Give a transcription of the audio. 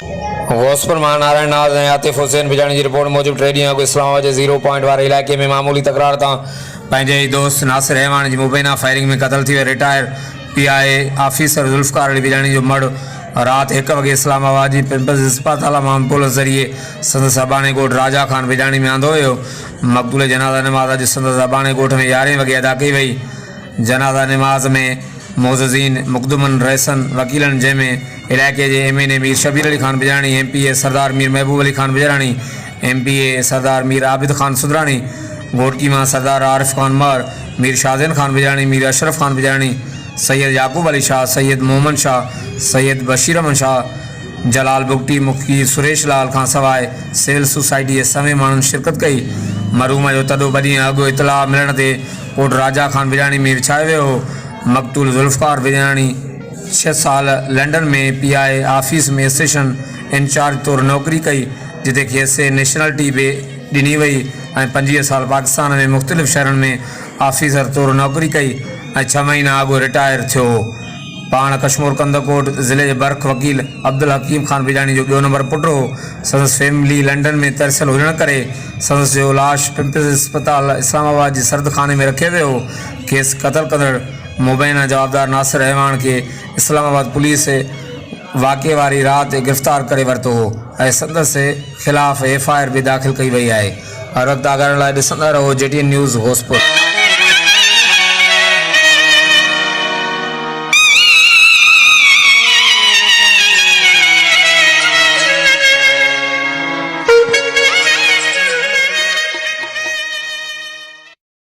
घोसपुर महानारायण नाज ऐं आतिफ हुसैन बिजाणी की रिपोर्ट मूजिब 3 ॾींहं अॻु इस्लामाबाद के 0 पॉइंट वारे इलाइक़े में मामूली तकरार तां पंहिंजे ई दोस्त नासिर रहमान की मुबैना फायरिंग में क़तल थी वियो। Retire PI officer Zulfiqar Ali Bijani जो मर्द रात 1 वॻे इस्लामाबाद की पिंपल्स अस्पताल मां एम्बुलेंस ज़रिए संदसि अबाणे ॻोठ राजा खान बिजाणी में आंदो हुयो। मक़बूल जनाज़ा नमाज़ अॼु संदसि अबाणे ॻोठ में 11 वॻे अदा कई वई। जनाज़ा नमाज़ में मोज़ज़ीन मुक़दमन रहसन वकीलन, जंहिंमें इलाइक़े के MNA मीर शबीर अली खान बिजाणी, MPA सरदार मीर महबूब अली खान बिजाणी, MPA सरदार मीर आबिद खान सुदरानी, घोटकी मां सरदार आरिफ खान मर, मीर शाहजन खान बिजाणी, मीर अशरफ खान बिजाणी, सैयद याकूब अली शाह, सैयद मोहम्मद शाह, सैयद बशीर अहमद शाह, जलाल बुगटी, मुखी सुरेश लाल खां सवाइ सिविल सोसाइटी जे समें माण्हुनि शिरकत कई। मरहूम जो तॾो 2 ॾींहं अॻु इतला मिलण ते कोट राजा खान बिजाणी में विछायो वियो हो। मक़तूल जुल्फ़कार बिजाणी 6 साल लंडन में PI ऑफिस में स्टेशन इंचार्ज तौर नौकरी कई, जिते खेसि नेशनलिटी बि ॾिनी वई ऐं 25 साल पाकिस्तान में मुख़्तलिफ़ शहरनि में ऑफिसर तौर नौकरी कई ऐं 6 महीना अॻु रिटायर थियो। पाण कश्मीर कंदकोट ज़िले जे बर्ख वकील अब्दुल हकीम खान बिजाणी जो 2 नंबर पुट हो। संदसि फैमिली लंडन में तरसियल हुजण करे संदसि जो लाश पिंपल्स अस्पताल इस्लामाबाद जी सर्द खाने में रखियो वियो। खेसि क़तल कंदड़ मुबैना जवाबदार नासिर रहमान के इस्लामाबाद पुलिस वाक़े वारी रात गिरफ़्तार करे वरितो हो ऐं संदसि ख़िलाफ़ FIR भी दाख़िल कई वई आहे। हर वक़्तु आगाह लाइ ॾिसंदा रहो JTN न्यूज़ घोसपुर।